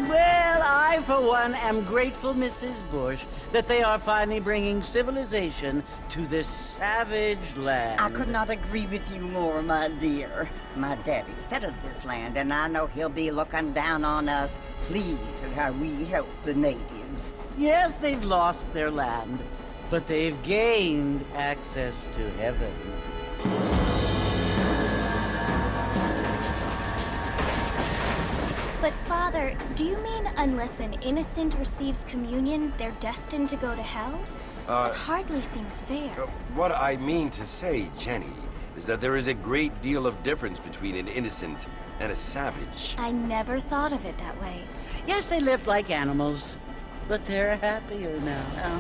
Well, I, for one, am grateful, Mrs. Bush, that they are finally bringing civilization to this savage land. I could not agree with you more, my dear. My daddy settled this land, and I know he'll be looking down on us, pleased at how we help the natives. Yes, they've lost their land, but they've gained access to heaven. But Father, do you mean unless an innocent receives communion, they're destined to go to hell? That hardly seems fair. What I mean to say, Jenny, is that there is a great deal of difference between an innocent and a savage. I never thought of it that way. Yes, they lived like animals, but they're happier now.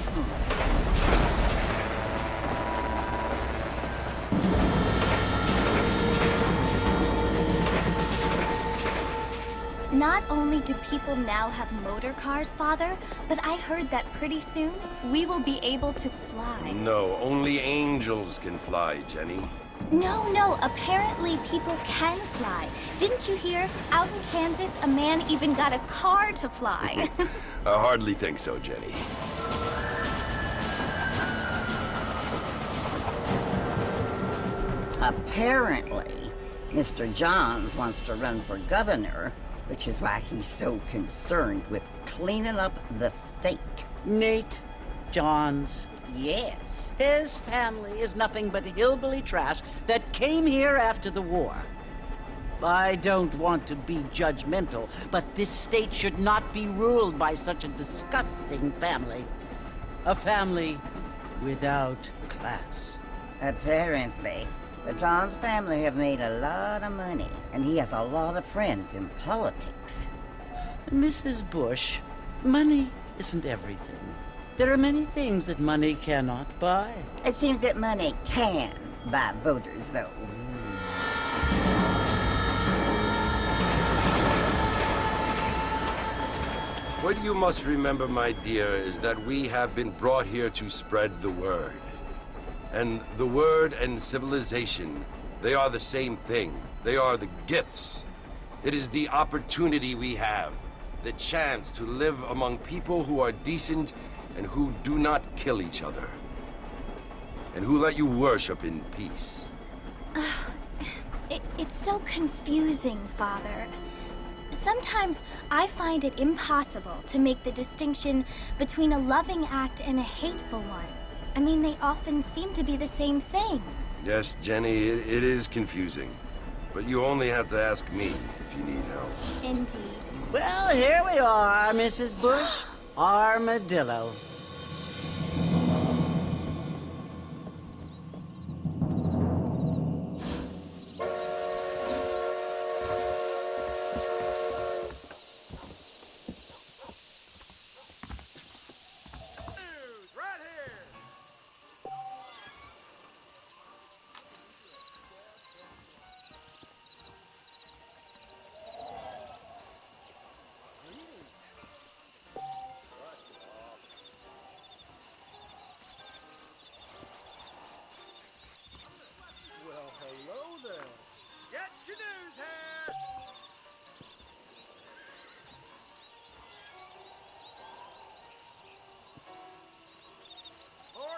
Not only do people now have motor cars, Father, but I heard that pretty soon we will be able to fly. No, only angels can fly, Jenny. No, apparently people can fly. Didn't you hear? Out in Kansas, a man even got a car to fly. I hardly think so, Jenny. Apparently, Mr. Johns wants to run for governor, which is why he's so concerned with cleaning up the state. Nate Johns. Yes. His family is nothing but hillbilly trash that came here after the war. I don't want to be judgmental, but this state should not be ruled by such a disgusting family. A family without class. Apparently. The Johns family have made a lot of money, and he has a lot of friends in politics. Mrs. Bush, money isn't everything. There are many things that money cannot buy. It seems that money can buy voters, though. What you must remember, my dear, is that we have been brought here to spread the word. And the word and civilization, they are the same thing. They are the gifts. It is the opportunity we have, the chance to live among people who are decent and who do not kill each other, and who let you worship in peace. It's so confusing, Father. Sometimes I find it impossible to make the distinction between a loving act and a hateful one. I mean, they often seem to be the same thing. Yes, Jenny, it is confusing. But you only have to ask me if you need help. Indeed. Well, here we are, Mrs. Bush. Armadillo.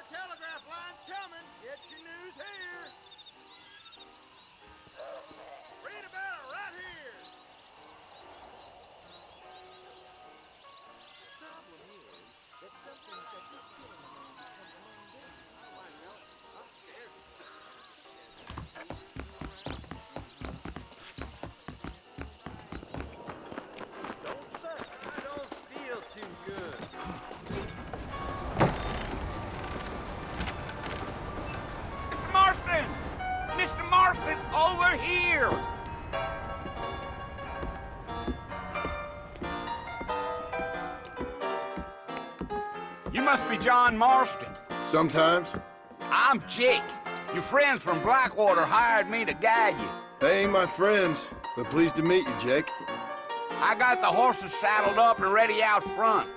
Telegraph line's coming. Get your news here. Read about it right here. The problem is that something that is killing a man becomes mundane. Oh, I know. I'm scared. Don't say. I don't feel too good. Mr. Marston, over here! You must be John Marston. Sometimes. I'm Jake. Your friends from Blackwater hired me to guide you. They ain't my friends, but pleased to meet you, Jake. I got the horses saddled up and ready out front.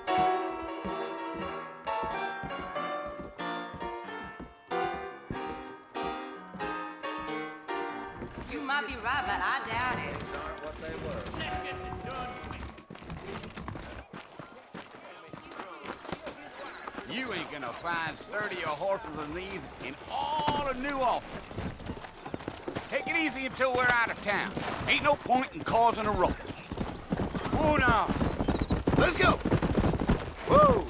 You might be right, but I doubt it. These aren't what they were. Let's get this done. You ain't gonna find sturdier horses than these in all of New Albany. Take it easy until we're out of town. Ain't no point in causing a ruckus. Oh, now. Let's go! Woo!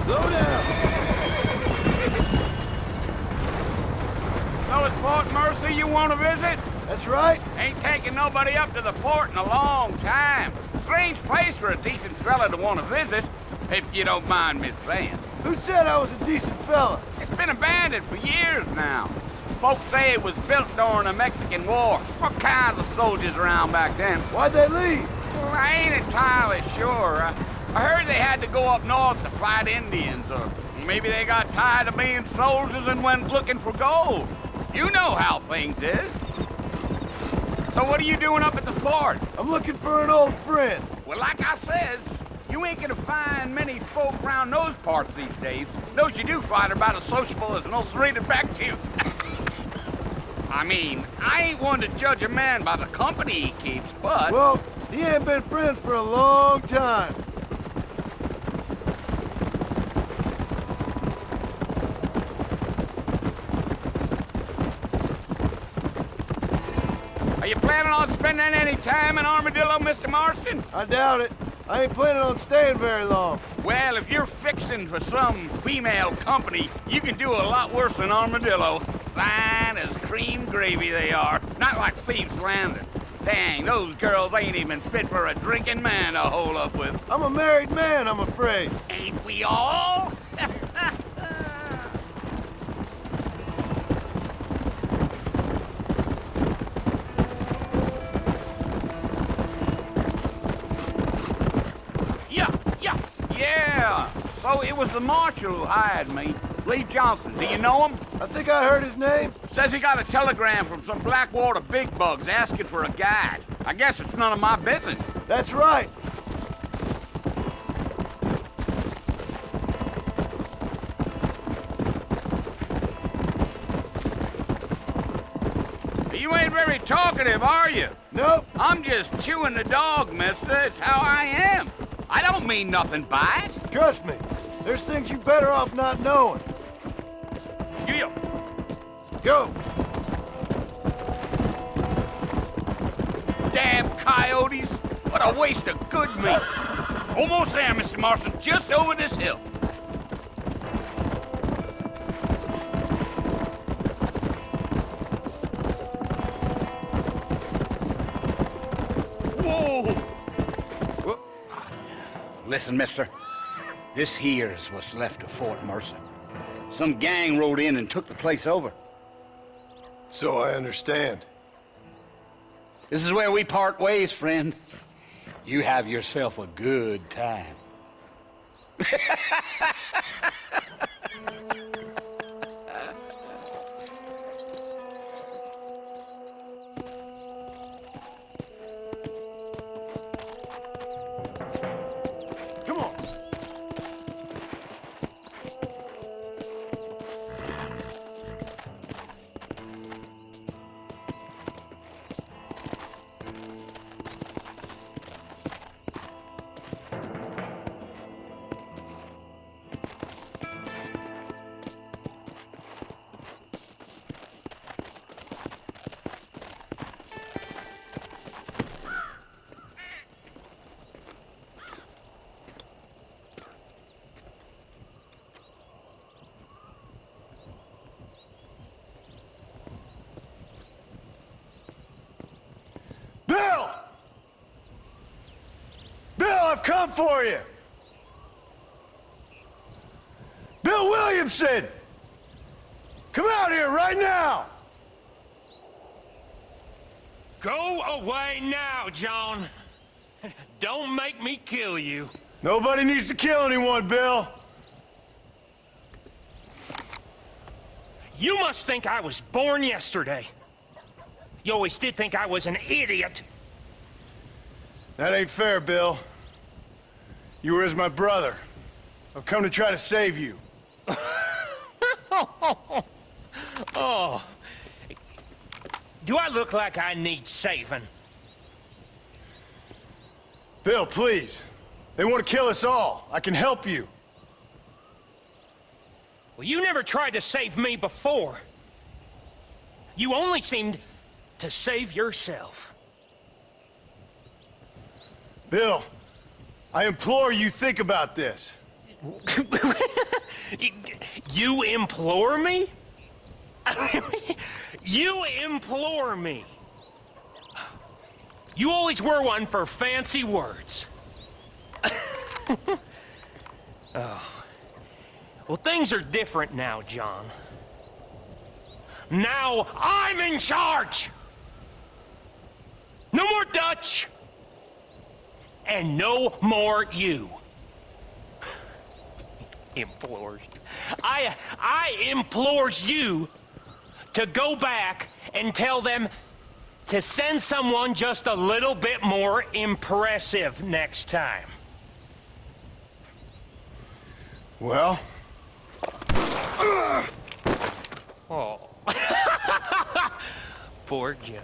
Slow down! So it's Fort Mercy you want to visit? That's right. Ain't taking nobody up to the fort in a long time. Strange place for a decent fella to want to visit, if you don't mind me saying. Who said I was a decent fella? It's been abandoned for years now. Folks say it was built during the Mexican War. What kinds of soldiers around back then? Why'd they leave? Well, I ain't entirely sure. I heard they had to go up north to fight Indians, or maybe they got tired of being soldiers and went looking for gold. You know how things is. So what are you doing up at the fort? I'm looking for an old friend. Well, like I said, you ain't gonna find many folk around those parts these days. Those you do find are about as sociable as an ulcerated back tooth. I mean, I ain't one to judge a man by the company he keeps, but... Well, he ain't been friends for a long time. Are you planning on spending any time in Armadillo, Mr. Marston? I doubt it. I ain't planning on staying very long. Well, if you're fixing for some female company, you can do a lot worse than Armadillo. Fine as cream gravy they are. Not like Thieves Landing. Dang, those girls ain't even fit for a drinking man to hole up with. I'm a married man, I'm afraid. Ain't we all? Yeah. So it was the marshal who hired me. Lee Johnson, do you know him? I think I heard his name. Says he got a telegram from some Blackwater big bugs asking for a guide. I guess it's none of my business. That's right. You ain't very talkative, are you? Nope. I'm just chewing the dog, mister. It's how I am. I don't mean nothing by it. Trust me. There's things you better off not knowing. You. Go. Damn coyotes. What a waste of good meat. Almost there, Mr. Marston. Just over this hill. Whoa! Listen, mister. This here is what's left of Fort Mercy. Some gang rode in and took the place over. So I understand. This is where we part ways, friend. You have yourself a good time. Come on. Bill! Bill, I've come for you! Bill Williamson! Come out here right now! Go away now, John. Don't make me kill you. Nobody needs to kill anyone, Bill. You must think I was born yesterday. You always did think I was an idiot. That ain't fair, Bill. You were as my brother. I've come to try to save you. Oh. Do I look like I need saving? Bill, please. They want to kill us all. I can help you. Well, you never tried to save me before. You only seemed to save yourself. Bill, I implore you think about this. You implore me? You implore me. You always were one for fancy words. Oh. Well, things are different now, John. Now I'm in charge! No more Dutch! And no more you. Implores. I implores you to go back and tell them to send someone just a little bit more impressive next time. Well? Oh. Poor John.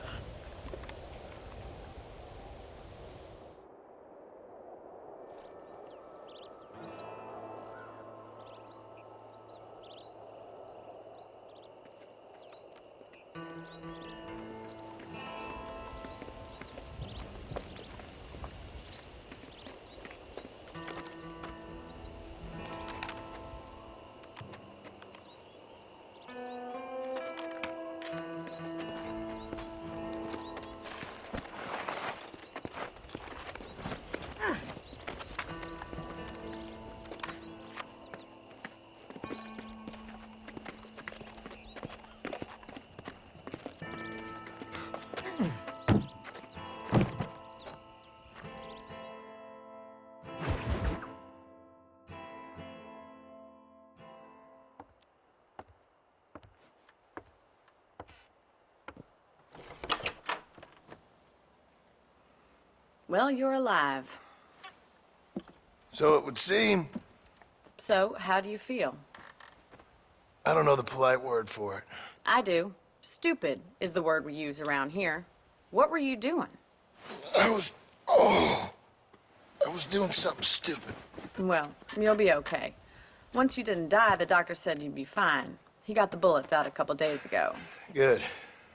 Well, you're alive. So it would seem. So, how do you feel? I don't know the polite word for it. I do. Stupid is the word we use around here. What were you doing? I was doing something stupid. Well, you'll be okay. Once you didn't die, the doctor said you'd be fine. He got the bullets out a couple days ago. Good.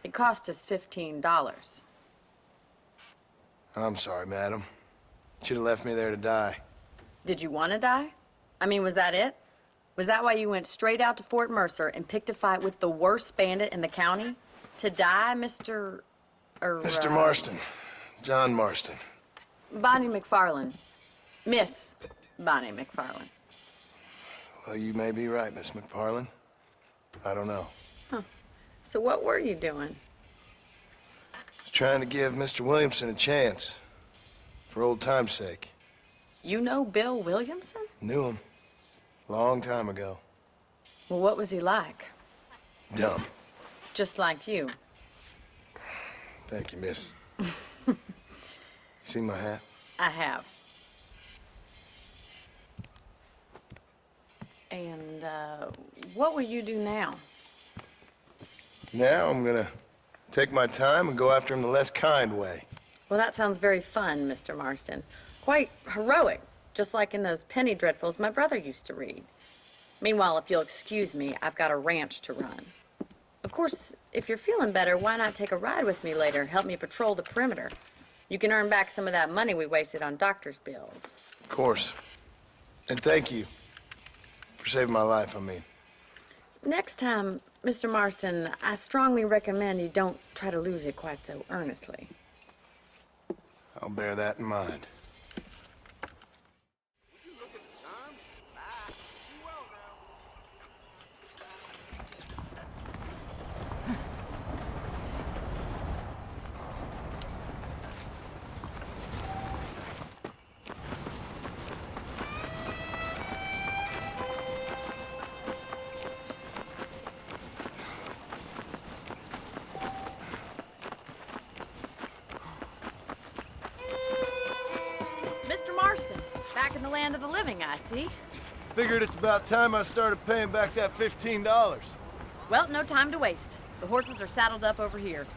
It cost us $15. I'm sorry, madam. Should have left me there to die. Did you want to die? I mean, was that it? Was that why you went straight out to Fort Mercer and picked a fight with the worst bandit in the county? To die, Mr. Mr. Marston. John Marston. Bonnie McFarland. Miss Bonnie McFarland. Well, you may be right, Miss McFarland. I don't know. So what were you doing? Just trying to give Mr. Williamson a chance. For old time's sake. You know Bill Williamson? Knew him. Long time ago. Well, what was he like? Dumb. Just like you. Thank you, miss. See my hat? I have. And, what will you do now? Now I'm gonna take my time and go after him the less kind way. Well, that sounds very fun, Mr. Marston. Quite heroic, just like in those penny dreadfuls my brother used to read. Meanwhile, if you'll excuse me, I've got a ranch to run. Of course, if you're feeling better, why not take a ride with me later? Help me patrol the perimeter. You can earn back some of that money we wasted on doctor's bills. Of course. And thank you for saving my life, I mean. Next time, Mr. Marston, I strongly recommend you don't try to lose it quite so earnestly. I'll bear that in mind. Mr. Marston, back in the land of the living, I see. Figured it's about time I started paying back that $15. Well, no time to waste. The horses are saddled up over here.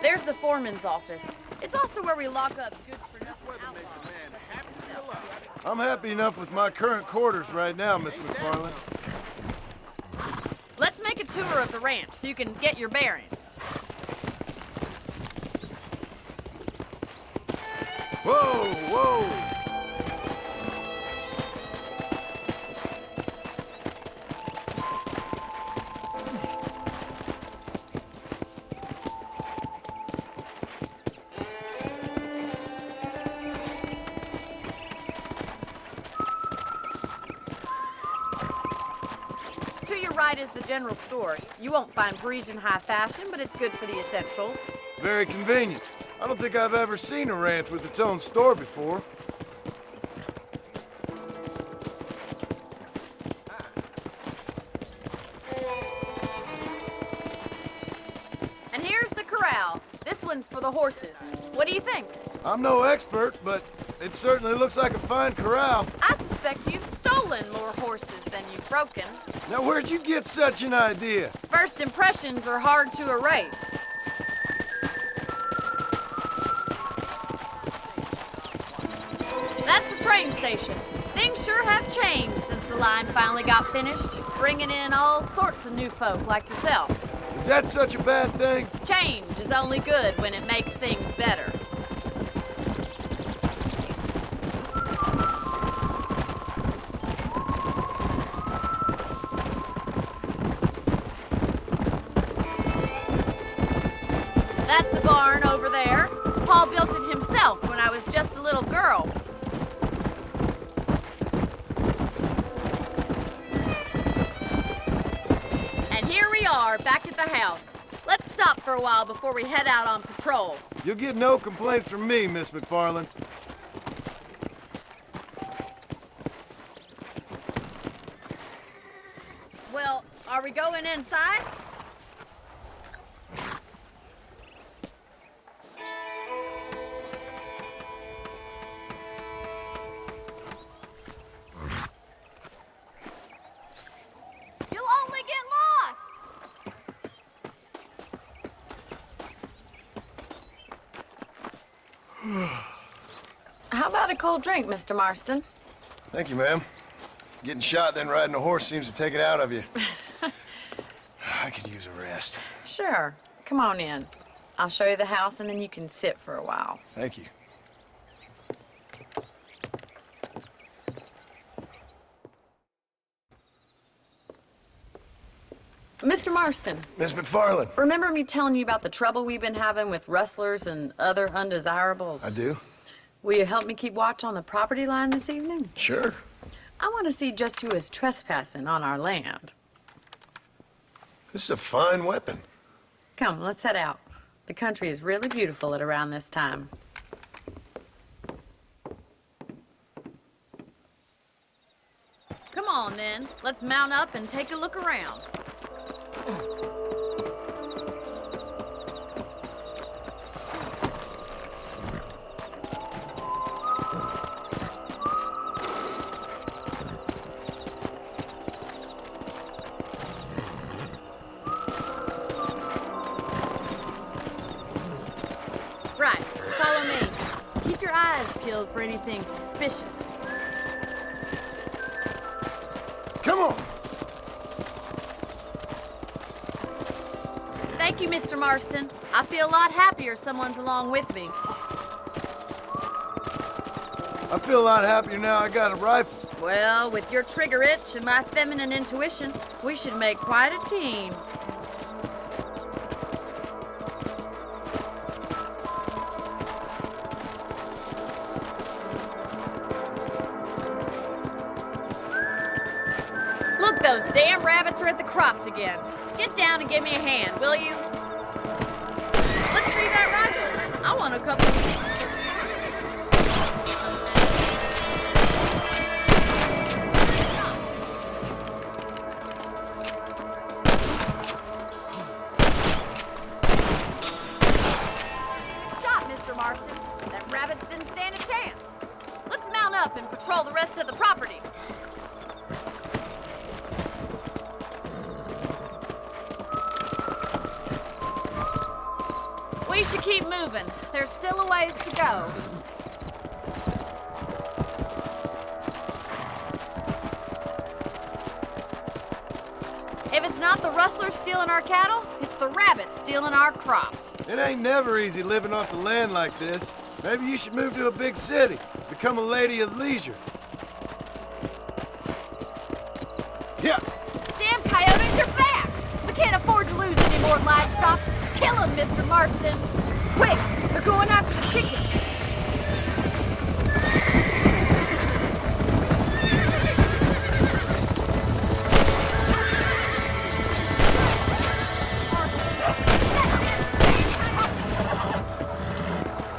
There's the foreman's office. It's also where we lock up good-for-nothing outlaws. I'm happy enough with my current quarters right now, Miss McFarland. Let's make a tour of the ranch so you can get your bearings. Whoa, whoa! To your right is the general store. You won't find Parisian high fashion, but it's good for the essentials. Very convenient. I don't think I've ever seen a ranch with its own store before. And here's the corral. This one's for the horses. What do you think? I'm no expert, but it certainly looks like a fine corral. I suspect you've stolen more horses than you've broken. Now, where'd you get such an idea? First impressions are hard to erase. That's the train station. Things sure have changed since the line finally got finished, bringing in all sorts of new folk like yourself. Is that such a bad thing? Change is only good when it makes things better. That's the barn over there. Paul built it himself when I was just a little girl. And here we are, back at the house. Let's stop for a while before we head out on patrol. You'll get no complaints from me, Miss McFarland. Well, are we going inside? You'll only get lost! How about a cold drink, Mr. Marston? Thank you, ma'am. Getting shot then riding a horse seems to take it out of you. I could use a rest. Sure. Come on in. I'll show you the house and then you can sit for a while. Thank you. Mr. Marston, Miss McFarland. remember me telling you about the trouble we've been having with rustlers and other undesirables? I do? Will you help me keep watch on the property line this evening? Sure. I want to see just who is trespassing on our land. This is a fine weapon. Come, let's head out. The country is really beautiful at around this time. Come on, then. Let's mount up and take a look around. Right, follow me. Keep your eyes peeled for anything suspicious. Come on. Thank you, Mr. Marston. I feel a lot happier someone's along with me. I feel a lot happier now I got a rifle. Well, with your trigger itch and my feminine intuition, we should make quite a team. Look, those damn rabbits are at the crops again. Get down and give me a hand, will you? Let's see that rifle. I want a couple. We should keep moving. There's still a ways to go. If it's not the rustlers stealing our cattle, it's the rabbits stealing our crops. It ain't never easy living off the land like this. Maybe you should move to a big city. Become a lady of leisure. Yeah. Damn coyotes, they're back! We can't afford to lose any more livestock. Kill them, Mr. Marston. Quick, they're going after the chickens.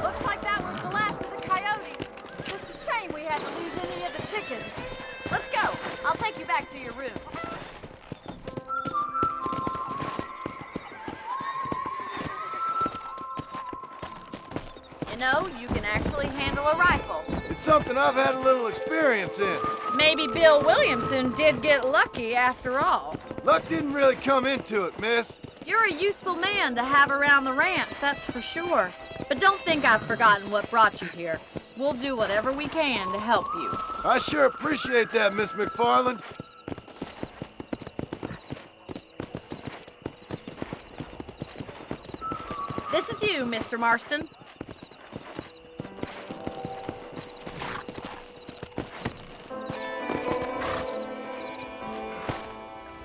Looks like that was the last of the coyotes. Just a shame we had to lose any of the chickens. Let's go. I'll take you back to your room. You know, you can actually handle a rifle. It's something I've had a little experience in. Maybe Bill Williamson did get lucky after all. Luck didn't really come into it, miss. You're a useful man to have around the ranch, that's for sure. But don't think I've forgotten what brought you here. We'll do whatever we can to help you. I sure appreciate that, Miss McFarland. This is you, Mr. Marston.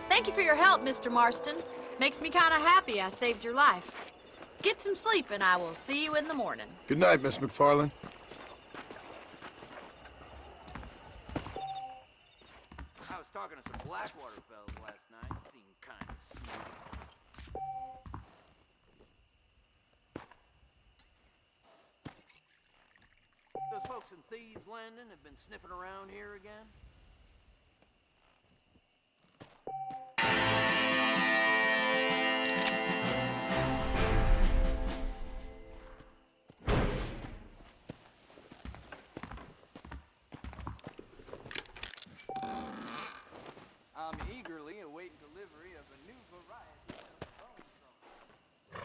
Thank you for your help, Mr. Marston. Makes me kind of happy I saved your life. Get some sleep and I will see you in the morning. Good night, Miss McFarland. I was talking to some Blackwater fellas last night. Seemed kind of smooth. Those folks in Thieves Landing have been sniffing around here again? I'm eagerly awaiting delivery of a new variety of bone thrower.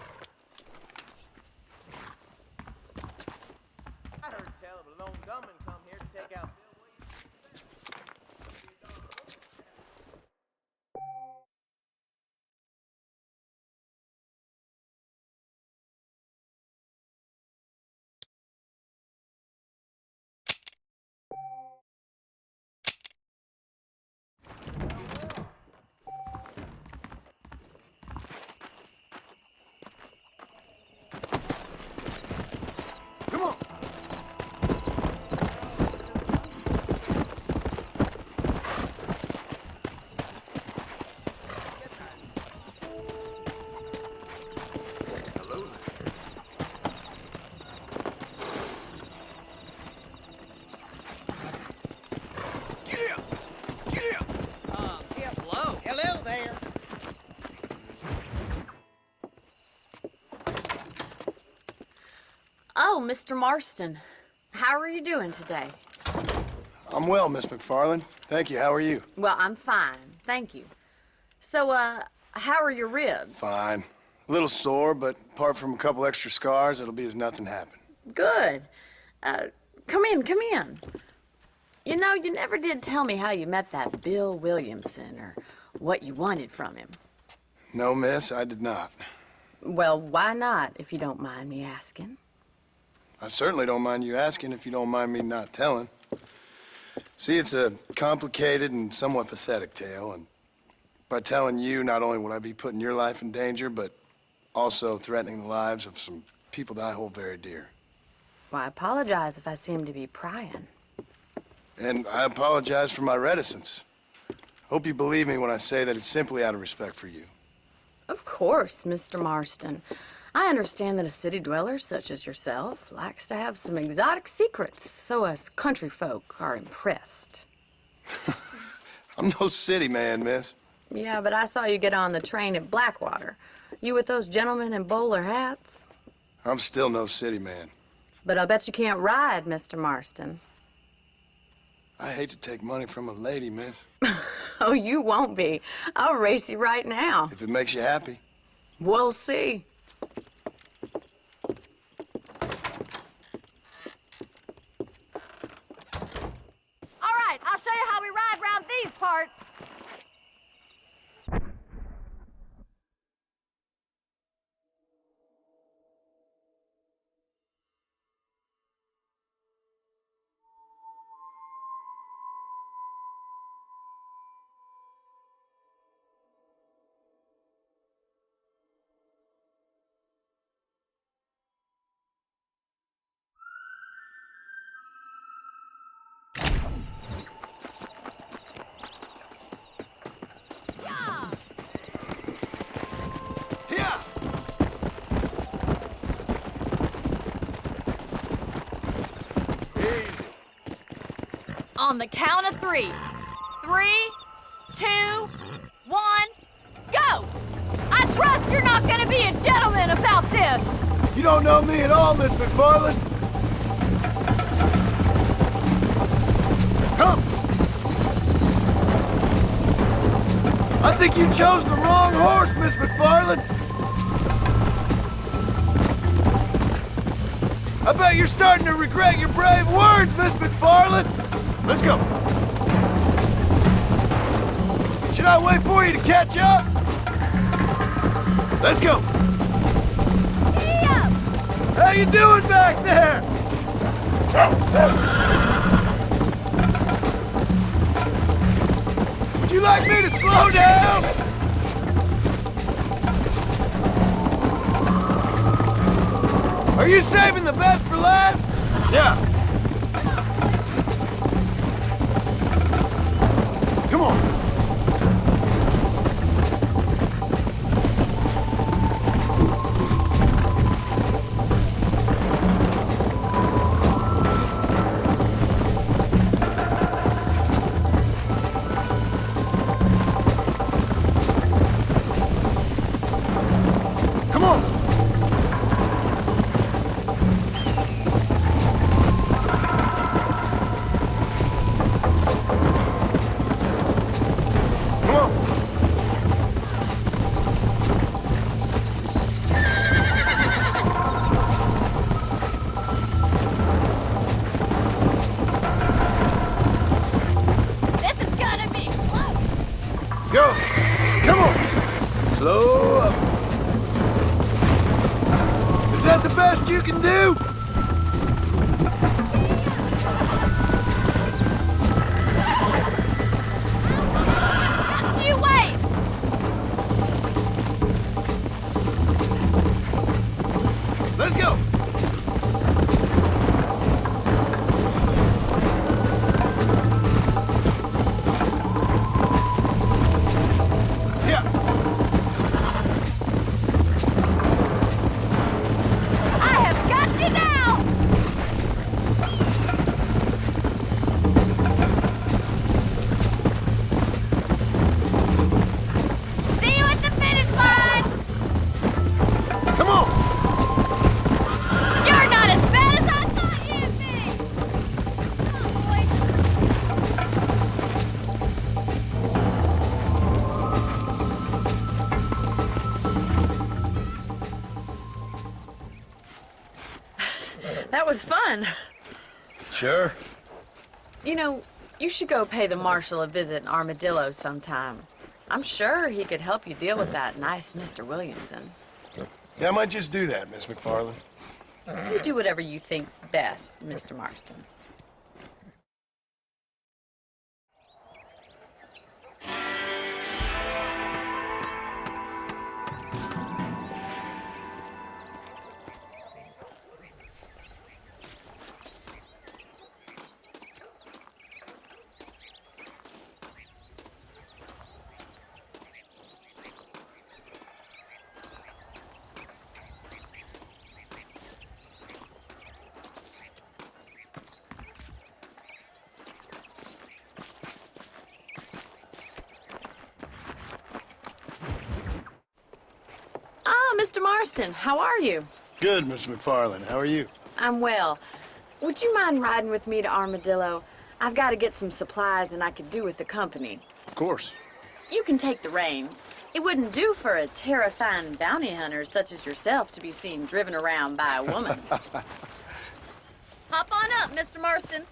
I heard tell of a lone gunman come here to take out Bill Williams. Come on. Hello there. Hello there. Oh, Mr. Marston. How are you doing today? I'm well, Miss McFarland. Thank you. How are you? Well, I'm fine. Thank you. So, how are your ribs? Fine. A little sore, but apart from a couple extra scars, it'll be as nothing happened. Good. Come in, come in. You know, you never did tell me how you met that Bill Williamson or what you wanted from him. No, miss, I did not. Well, why not, if you don't mind me asking? I certainly don't mind you asking if you don't mind me not telling. See, it's a complicated and somewhat pathetic tale, and by telling you, not only would I be putting your life in danger, but also threatening the lives of some people that I hold very dear. Well, I apologize if I seem to be prying. And I apologize for my reticence. Hope you believe me when I say that it's simply out of respect for you. Of course, Mr. Marston. I understand that a city dweller such as yourself likes to have some exotic secrets, so us country folk are impressed. I'm no city man, miss. Yeah, but I saw you get on the train at Blackwater. You with those gentlemen in bowler hats? I'm still no city man. But I'll bet you can't ride, Mr. Marston. I hate to take money from a lady, miss. Oh, you won't be. I'll race you right now. If it makes you happy. We'll see. on the count of 3. 3, 2, 1, go! I trust you're not gonna be a gentleman about this! You don't know me at all, Miss McFarland. Come! I think you chose the wrong horse, Miss McFarland. I bet you're starting to regret your brave words, Miss McFarland. Let's go. Should I wait for you to catch up? Let's go. How you doing back there? Would you like me to slow down? Are you saving the best for last? Yeah. Come on. Come on. Come on. This is gonna be close! Go. Come on. Slow up. Is that the best you can do? Just you wait! Let's go. Yeah. I have got you now! See you at the finish line! Come on. You're not as bad as I thought you'd be! Come on, That was fun. Sure. You know, you should go pay the marshal a visit in Armadillo sometime. I'm sure he could help you deal with that nice Mr. Williamson. Yeah, I might just do that, Miss McFarland. You do whatever you think's best, Mr. Marston. Mr. Marston, how are you? Good, Miss McFarland. How are you? I'm well. Would you mind riding with me to Armadillo? I've got to get some supplies and I could do with the company. Of course. You can take the reins. It wouldn't do for a terrifying bounty hunter such as yourself to be seen driven around by a woman. Hop on up, Mr. Marston.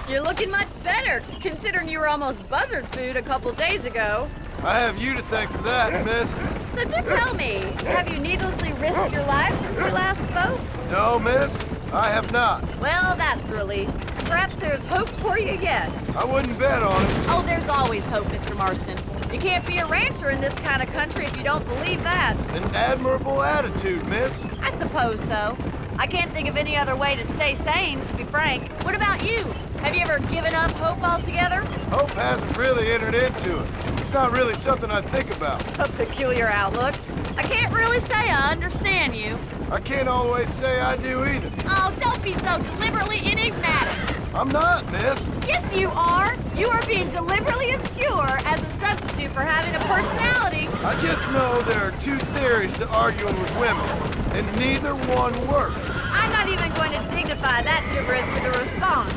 You're looking much better, considering you were almost buzzard food a couple days ago. I have you to thank for that, miss. So do tell me, have you needlessly risked your life since we last spoke? No, miss, I have not. Well, that's a relief. Perhaps there's hope for you yet. I wouldn't bet on it. Oh, there's always hope, Mr. Marston. You can't be a rancher in this kind of country if you don't believe that. An admirable attitude, miss. I suppose so. I can't think of any other way to stay sane, to be frank. What about you? Have you ever given up hope altogether? Hope hasn't really entered into it. It's not really something I think about. A peculiar outlook. I can't really say I understand you. I can't always say I do either. Oh, don't be so deliberately enigmatic. I'm not, miss. Yes, you are. You are being deliberately obscure as a substitute for having a personality. I just know there are two theories to arguing with women, and neither one works. I'm not even going to dignify that gibberish with a response.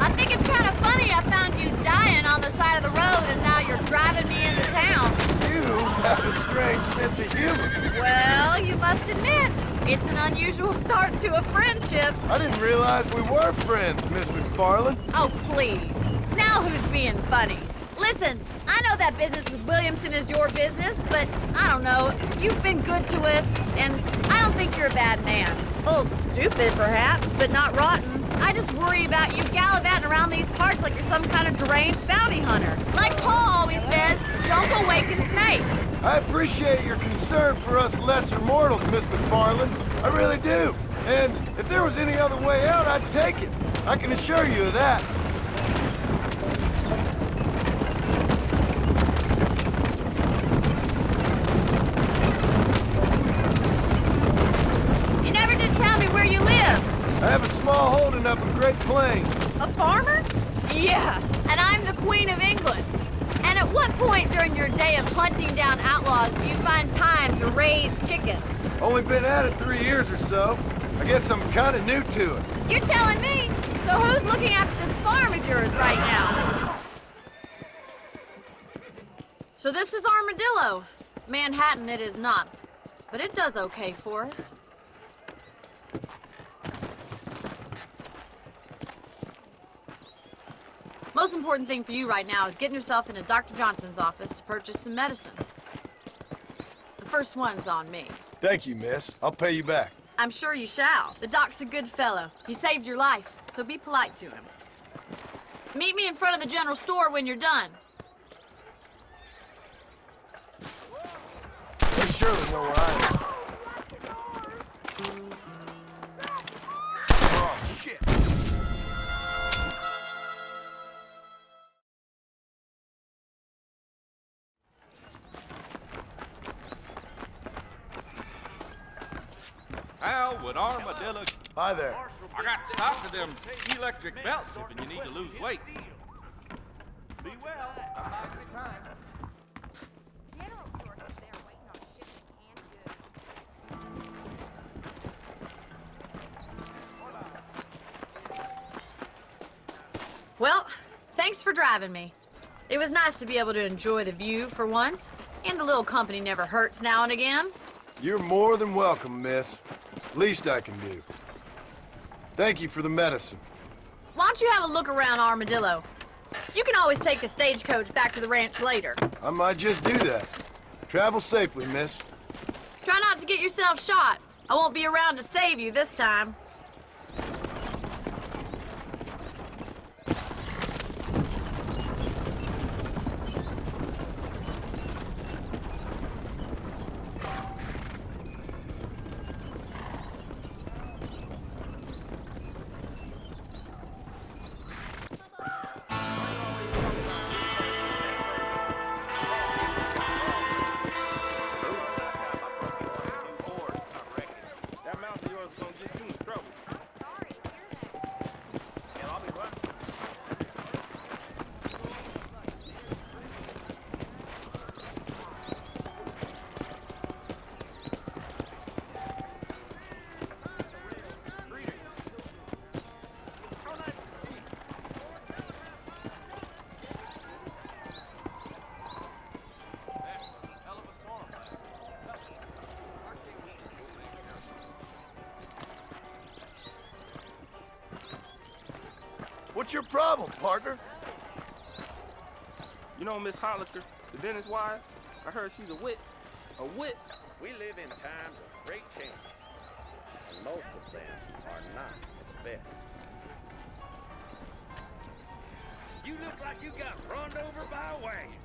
I think it's kind of funny I found you dying on the side of the road and now you're driving me into town. You have a strange sense of humor. Well, you must admit, it's an unusual start to a friendship. I didn't realize we were friends, Miss McFarland. Oh, please. Now who's being funny? Listen, I know that business with Williamson is your business, but I don't know. You've been good to us, and I don't think you're a bad man. A little stupid, perhaps, but not rotten. I just worry about you gallivanting around these parts like you're some kind of deranged bounty hunter. Like Paul always says, don't awaken snakes. I appreciate your concern for us lesser mortals, Miss McFarland. I really do. And if there was any other way out, I'd take it. I can assure you of that. You never did tell me where you live. I have a small holding up in Great Plains. A farmer? Yeah, and I'm the Queen of England. And at what point during your day of hunting down outlaws do you find time to raise chickens? Only been at it 3 years or so. I guess I'm kind of new to it. You're telling me? So who's looking after this farm of yours right now? So this is Armadillo. Manhattan it is not, but it does okay for us. Most important thing for you right now is getting yourself into Dr. Johnson's office to purchase some medicine. The first one's on me. Thank you, miss. I'll pay you back. I'm sure you shall. The doc's a good fellow. He saved your life, so be polite to him. Meet me in front of the general store when you're done. They surely know where I am. Oh, shit. How would Armadillo... Hi there. I got stock of them electric belts if you need to lose weight. Be well. Have a nice good time. Well, thanks for driving me. It was nice to be able to enjoy the view for once, and a little company never hurts now and again. You're more than welcome, miss. Least I can do. Thank you for the medicine. Why don't you have a look around Armadillo? You can always take a stagecoach back to the ranch later. I might just do that. Travel safely, miss. Try not to get yourself shot. I won't be around to save you this time. What's your problem, partner? You know Miss Hollister, the dentist wife? I heard she's a witch. A witch? We live in times of great change, and most of them are not the best. You look like you got run over by a wagon.